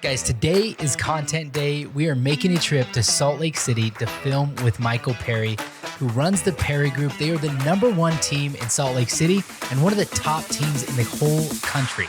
Guys, today is content day. We are making a trip to Salt Lake City to film with Michael Perry, who runs the Perry Group. They are the #1 team in Salt Lake City and one of the top teams in the whole country.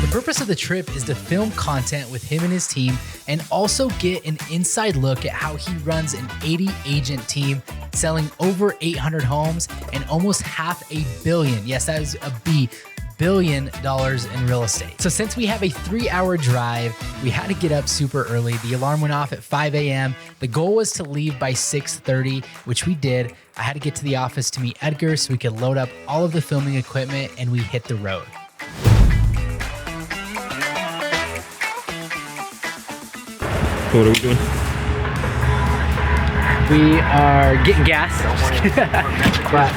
The purpose of the trip is to film content with him and his team and also get an inside look at how he runs an 80-agent team selling over 800 homes and almost $500 million. Yes, that is a B. $1 billion in real estate. So since we have a 3-hour drive, we had to get up super early. The alarm went off at 5 a.m. The goal was to leave by 6:30, which we did. I had to get to the office to meet Edgar so we could load up all of the filming equipment and we hit the road. What are we doing? We are getting gas, but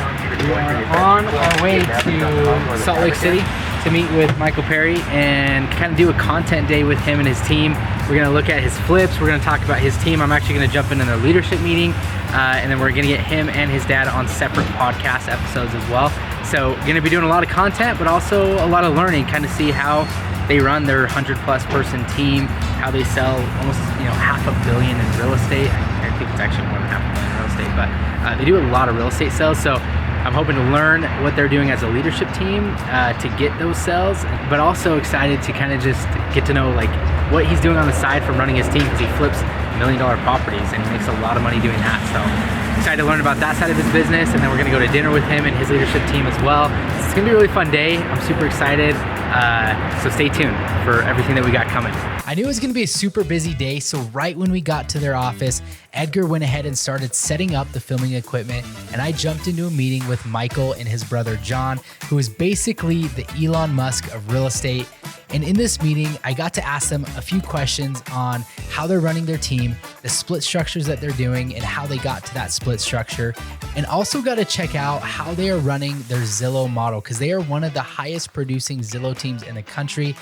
we are on our way to Salt Lake City to meet with Michael Perry and kind of do a content day with him and his team. We're gonna look at his flips, we're gonna talk about his team. I'm actually gonna jump into their leadership meeting, and then we're gonna get him and his dad on separate podcast episodes as well. So gonna be doing a lot of content, but also a lot of learning, kind of see how they run their 100+ person team, how they sell almost $500 million in real estate. I think it's actually more than $500 million in real estate, but they do a lot of real estate sales. So I'm hoping to learn what they're doing as a leadership team to get those sales, but also excited to kind of just get to know like what he's doing on the side from running his team, because he flips $1 million properties and he makes a lot of money doing that. So excited to learn about that side of his business, and then we're gonna go to dinner with him and his leadership team as well. It's gonna be a really fun day. I'm super excited. So stay tuned for everything that we got coming. I knew it was gonna be a super busy day, so right when we got to their office, Edgar went ahead and started setting up the filming equipment, and I jumped into a meeting with Michael and his brother John, who is basically the Elon Musk of real estate. And in this meeting, I got to ask them a few questions on how they're running their team, the split structures that they're doing, and how they got to that split structure. And also got to check out how they are running their Zillow model, because they are one of the highest producing Zillow teams in the country.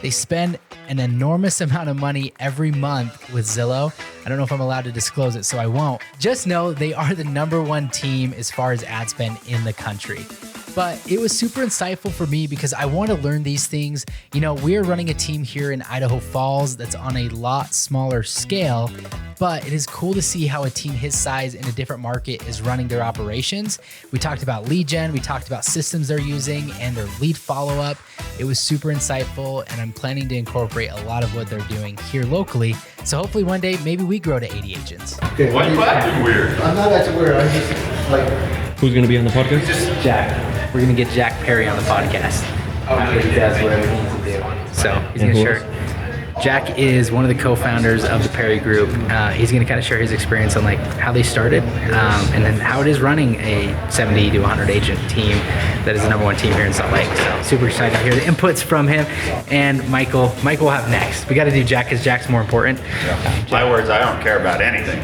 They spend an enormous amount of money every month with Zillow. I don't know if I'm allowed to disclose it, so I won't. Just know they are the #1 team as far as ad spend in the country. But it was super insightful for me because I want to learn these things. We're running a team here in Idaho Falls that's on a lot smaller scale, but it is cool to see how a team his size in a different market is running their operations. We talked about lead gen, we talked about systems they're using and their lead follow-up. It was super insightful, and I'm planning to incorporate a lot of what they're doing here locally. So hopefully one day, maybe we grow to 80 agents. Okay. Why are you acting weird? I'm not acting weird. I'm just like... Who's going to be on the podcast? Jack. We're going to get Jack Perry on the podcast. After he does whatever he needs to do. So he's going to share. Jack is one of the co-founders of the Perry Group. He's going to kind of share his experience on like how they started, and then how it is running a 70 to 100 agent team that is the #1 team here in Salt Lake. So super excited to hear the inputs from him. And Michael will have next. We got to do Jack because Jack's more important. My words, I don't care about anything.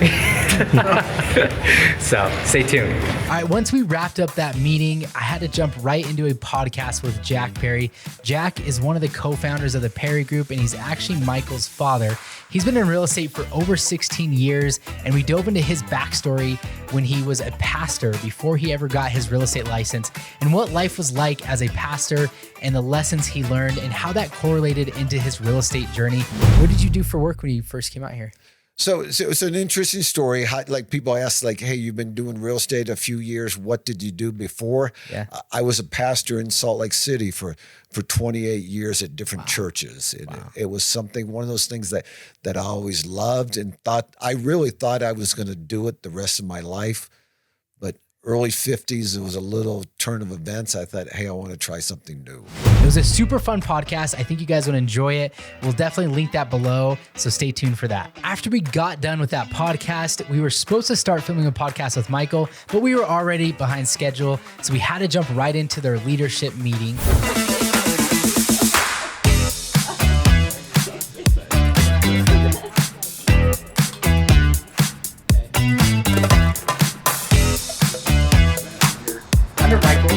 So stay tuned. All right, once we wrapped up that meeting, I had to jump right into a podcast with Jack Perry. Jack is one of the co-founders of the Perry Group, and he's actually Michael's father. He's been in real estate for over 16 years, and we dove into his backstory when he was a pastor before he ever got his real estate license, and what life was like as a pastor and the lessons he learned and how that correlated into his real estate journey. What did you do for work when you first came out here? So it's an interesting story. Like people ask, like, "Hey, you've been doing real estate a few years. What did you do before?" Yeah. I was a pastor in Salt Lake City for 28 years at different churches. It was one of those things that I always loved and I really thought I was going to do it the rest of my life. But early 50s, it was a little turn of events. I thought, hey, I want to try something new. It was a super fun podcast. I think you guys would enjoy it. We'll definitely link that below, so stay tuned for that. After we got done with that podcast, we were supposed to start filming a podcast with Michael, but we were already behind schedule, so we had to jump right into their leadership meeting. Under Michael,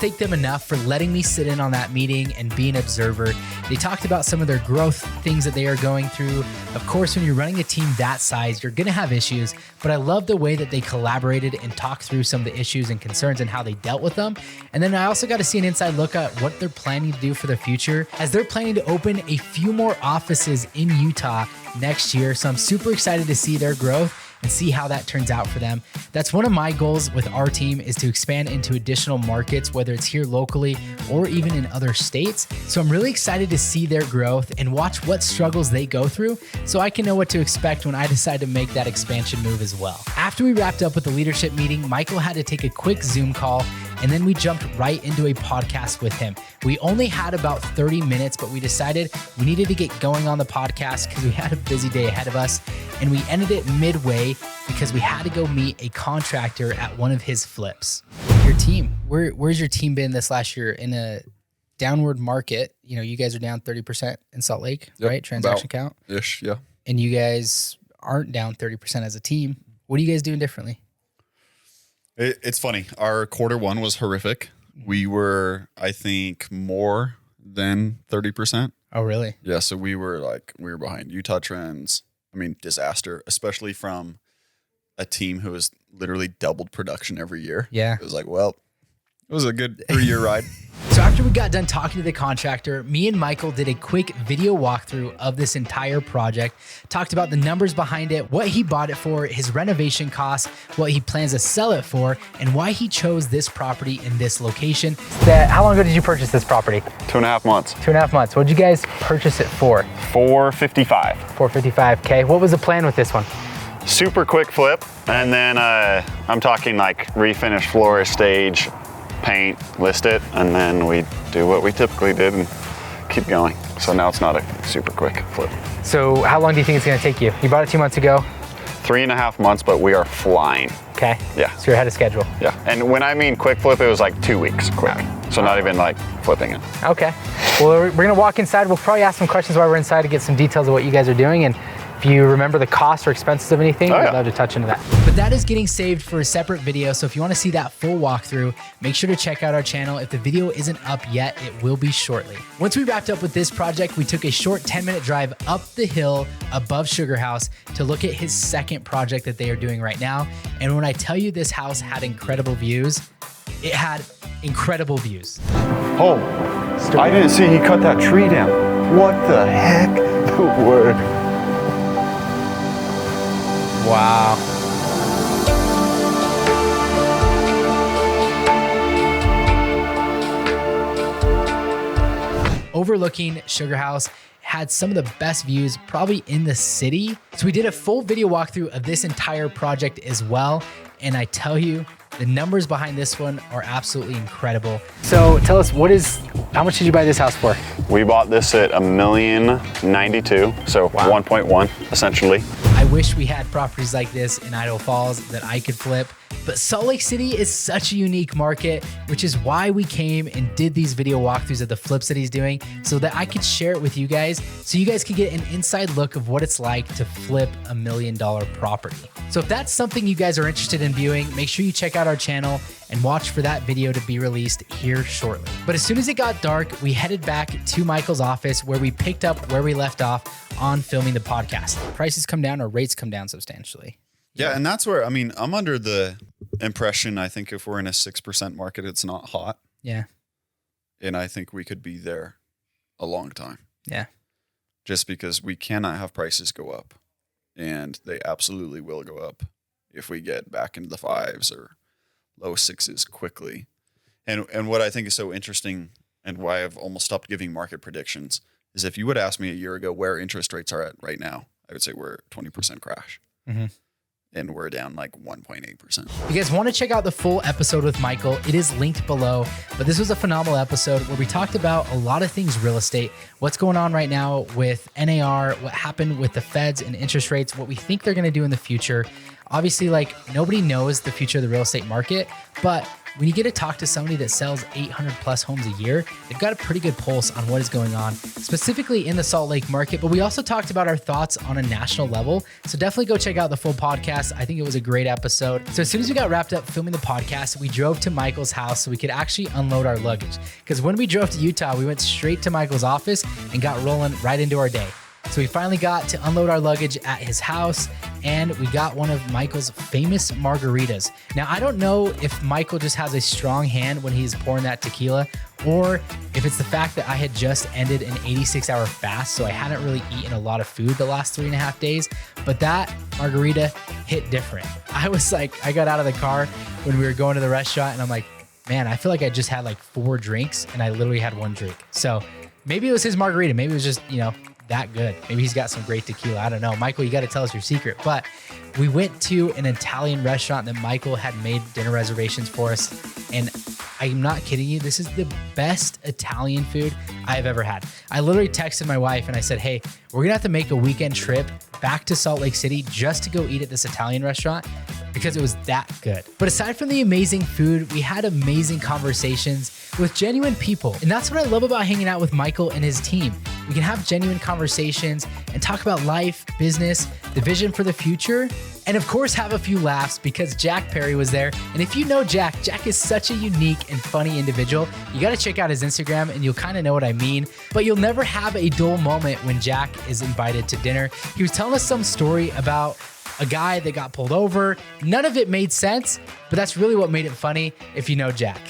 thank them enough for letting me sit in on that meeting and be an observer. They talked about some of their growth things that they are going through. Of course, when you're running a team that size, you're going to have issues, but I love the way that they collaborated and talked through some of the issues and concerns and how they dealt with them. And then I also got to see an inside look at what they're planning to do for the future, as they're planning to open a few more offices in Utah next year. So I'm super excited to see their growth and see how that turns out for them. That's one of my goals with our team, is to expand into additional markets, whether it's here locally or even in other states. So I'm really excited to see their growth and watch what struggles they go through so I can know what to expect when I decide to make that expansion move as well. After we wrapped up with the leadership meeting, Michael had to take a quick Zoom call, and then we jumped right into a podcast with him. We only had about 30 minutes, but we decided we needed to get going on the podcast because we had a busy day ahead of us, and we ended it midway because we had to go meet a contractor at one of his flips. Your team, where's your team been this last year in a downward market? You know, you guys are down 30% in Salt Lake, right? Transaction count? Ish, yeah. And you guys aren't down 30% as a team. What are you guys doing differently? It's funny. Our Q1 was horrific. We were, I think, more than 30%. Oh, really? Yeah. So we were behind Utah trends. I mean, disaster, especially from a team who has literally doubled production every year. Yeah. It was like, well, it was a good 3-year ride. So after we got done talking to the contractor, me and Michael did a quick video walkthrough of this entire project, talked about the numbers behind it, what he bought it for, his renovation costs, what he plans to sell it for, and why he chose this property in this location. How long ago did you purchase this property? 2.5 months. 2.5 months. What did you guys purchase it for? $455. $455K. What was the plan with this one? Super quick flip, and then I'm talking like refinish floor, stage, paint, list it, and then we do what we typically did and keep going. So now it's not a super quick flip. So how long do you think it's gonna take you? You bought it 2 months ago? 3.5 months, but we are flying. Okay. Yeah. So you're ahead of schedule. Yeah. And when I mean quick flip, it was like 2 weeks quick. So not even like flipping it. Okay. Well, we're gonna walk inside. We'll probably ask some questions while we're inside to get some details of what you guys are doing. And if you remember the costs or expenses of anything, I'd love to touch into that. But that is getting saved for a separate video. So if you want to see that full walkthrough, make sure to check out our channel. If the video isn't up yet, it will be shortly. Once we wrapped up with this project, we took a short 10-minute drive up the hill above Sugar House to look at his second project that they are doing right now. And when I tell you this house had incredible views, it had incredible views. Oh, I didn't see he cut that tree down. What the heck? The word. Wow. Overlooking Sugar House, had some of the best views probably in the city. So we did a full video walkthrough of this entire project as well. And I tell you, the numbers behind this one are absolutely incredible. So tell us, how much did you buy this house for? We bought this at $1,092,000, so 1.1 essentially. I wish we had properties like this in Idaho Falls that I could flip, but Salt Lake City is such a unique market, which is why we came and did these video walkthroughs of the flips that he's doing so that I could share it with you guys so you guys could get an inside look of what it's like to flip $1 million property. So if that's something you guys are interested in viewing, make sure you check out our channel and watch for that video to be released here shortly. But as soon as it got dark, we headed back to Michael's office where we picked up where we left off on filming the podcast. Prices come down or rates come down substantially. Yeah, and that's where, I mean, I'm under the impression, I think if we're in a 6% market, it's not hot. Yeah. And I think we could be there a long time. Yeah. Just because we cannot have prices go up. And they absolutely will go up if we get back into the 5s or low 6s quickly. And what I think is so interesting and why I've almost stopped giving market predictions is if you would ask me a year ago where interest rates are at right now, I would say we're at 20% crash. Mm-hmm. And we're down like 1.8%. If you guys want to check out the full episode with Michael, it is linked below. But this was a phenomenal episode where we talked about a lot of things real estate, what's going on right now with NAR, what happened with the feds and interest rates, what we think they're going to do in the future. Obviously, like nobody knows the future of the real estate market, but when you get to talk to somebody that sells 800 plus homes a year, they've got a pretty good pulse on what is going on, specifically in the Salt Lake market. But we also talked about our thoughts on a national level. So definitely go check out the full podcast. I think it was a great episode. So as soon as we got wrapped up filming the podcast, we drove to Michael's house so we could actually unload our luggage. Because when we drove to Utah, we went straight to Michael's office and got rolling right into our day. So we finally got to unload our luggage at his house, and we got one of Michael's famous margaritas. Now, I don't know if Michael just has a strong hand when he's pouring that tequila, or if it's the fact that I had just ended an 86-hour fast, so I hadn't really eaten a lot of food the last 3.5 days, but that margarita hit different. I was like, I got out of the car when we were going to the restaurant, and I'm like, man, I feel like I just had like 4 drinks, and I literally had 1 drink. So maybe it was his margarita. Maybe it was just, that good. Maybe he's got some great tequila. I don't know. Michael, you got to tell us your secret. But we went to an Italian restaurant that Michael had made dinner reservations for us. And I'm not kidding you. This is the best Italian food I've ever had. I literally texted my wife and I said, hey, we're going to have to make a weekend trip back to Salt Lake City just to go eat at this Italian restaurant because it was that good. But aside from the amazing food, we had amazing conversations with genuine people. And that's what I love about hanging out with Michael and his team. We can have genuine conversations and talk about life, business, the vision for the future, and of course have a few laughs because Jack Perry was there. And if you know Jack, Jack is such a unique and funny individual. You got to check out his Instagram and you'll kind of know what I mean. But you'll never have a dull moment when Jack is invited to dinner. He was telling us some story about a guy that got pulled over. None of it made sense, but that's really what made it funny if you know Jack.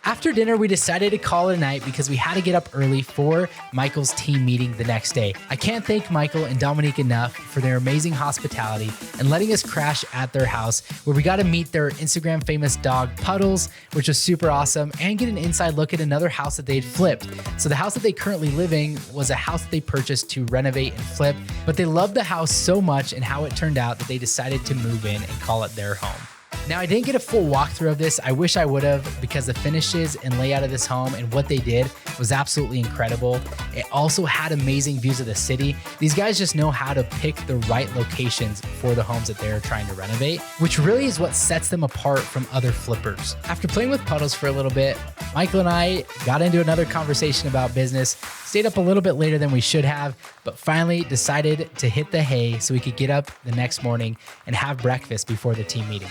After dinner, we decided to call it a night because we had to get up early for Michael's team meeting the next day. I can't thank Michael and Dominique enough for their amazing hospitality and letting us crash at their house, where we got to meet their Instagram famous dog Puddles, which was super awesome, and get an inside look at another house that they'd flipped. So the house that they currently live in was a house that they purchased to renovate and flip, but they loved the house so much and how it turned out that they decided to move in and call it their home. Now, I didn't get a full walkthrough of this. I wish I would have, because the finishes and layout of this home and what they did was absolutely incredible. It also had amazing views of the city. These guys just know how to pick the right locations for the homes that they're trying to renovate, which really is what sets them apart from other flippers. After playing with Puddles for a little bit, Michael and I got into another conversation about business, stayed up a little bit later than we should have, but finally decided to hit the hay so we could get up the next morning and have breakfast before the team meeting.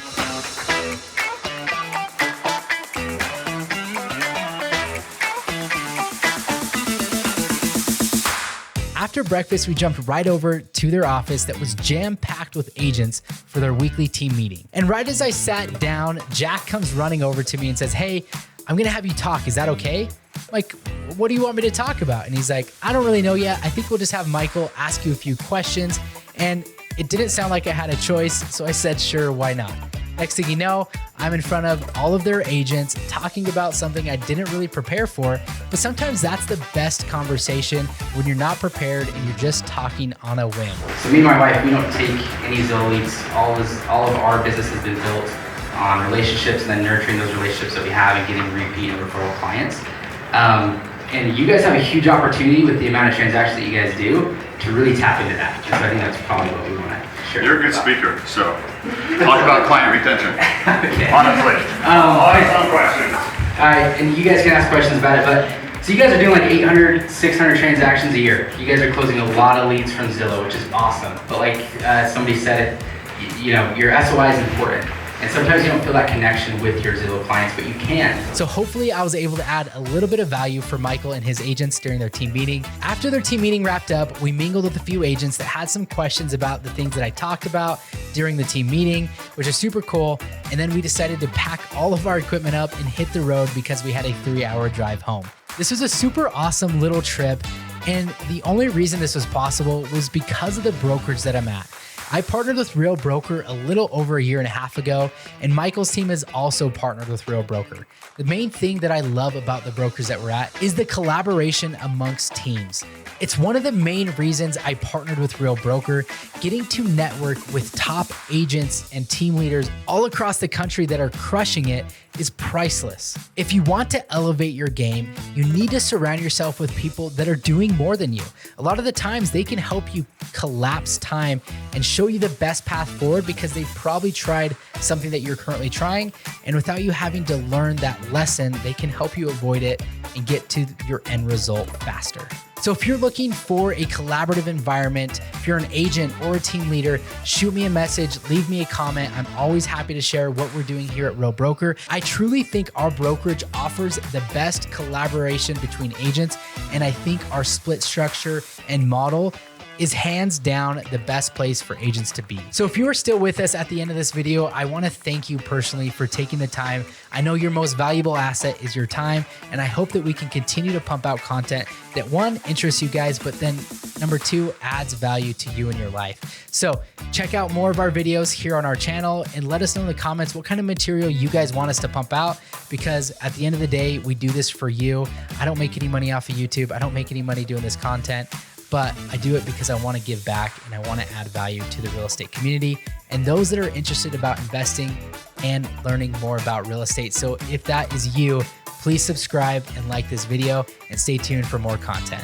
After breakfast, we jumped right over to their office that was jam-packed with agents for their weekly team meeting. And right as I sat down, Jack comes running over to me and says, hey, I'm gonna have you talk. Is that okay? I'm like, what do you want me to talk about? And he's like, I don't really know yet. I think we'll just have Michael ask you a few questions. And it didn't sound like I had a choice, so I said, sure, why not? Next thing you know, I'm in front of all of their agents talking about something I didn't really prepare for, but sometimes that's the best conversation when you're not prepared and you're just talking on a whim. So me and my wife, we don't take any Zillow leads. All of our business has been built on relationships and then nurturing those relationships that we have and getting repeat and referral clients. And you guys have a huge opportunity with the amount of transactions that you guys do to really tap into that. And so I think that's probably what we want to share. You're a good speaker, so talk about client retention. Okay. Honestly. Always some questions. All right, and you guys can ask questions about it, but so you guys are doing like 800, 600 transactions a year. You guys are closing a lot of leads from Zillow, which is awesome. But like somebody said, your SOI is important. And sometimes you don't feel that connection with your Zillow clients, but you can. So hopefully I was able to add a little bit of value for Michael and his agents during their team meeting. After their team meeting wrapped up, we mingled with a few agents that had some questions about the things that I talked about during the team meeting, which is super cool. And then we decided to pack all of our equipment up and hit the road because we had a 3-hour drive home. This was a super awesome little trip. And the only reason this was possible was because of the brokerage that I'm at. I partnered with Real Broker a little over 1.5 years ago, and Michael's team has also partnered with Real Broker. The main thing that I love about the brokers that we're at is the collaboration amongst teams. It's one of the main reasons I partnered with Real Broker, getting to network with top agents and team leaders all across the country that are crushing it is priceless. If you want to elevate your game, you need to surround yourself with people that are doing more than you. A lot of the times they can help you collapse time and show you the best path forward because they've probably tried something that you're currently trying. And without you having to learn that lesson, they can help you avoid it and get to your end result faster. So if you're looking for a collaborative environment, if you're an agent or a team leader, shoot me a message, leave me a comment. I'm always happy to share what we're doing here at Real Broker. I truly think our brokerage offers the best collaboration between agents, and I think our split structure and model is hands down the best place for agents to be. So if you are still with us at the end of this video, I wanna thank you personally for taking the time. I know your most valuable asset is your time, and I hope that we can continue to pump out content that one, interests you guys, but then number two, adds value to you in your life. So check out more of our videos here on our channel and let us know in the comments what kind of material you guys want us to pump out, because at the end of the day, we do this for you. I don't make any money off of YouTube. I don't make any money doing this content, but I do it because I want to give back and I want to add value to the real estate community and those that are interested about investing and learning more about real estate. So if that is you, please subscribe and like this video and stay tuned for more content.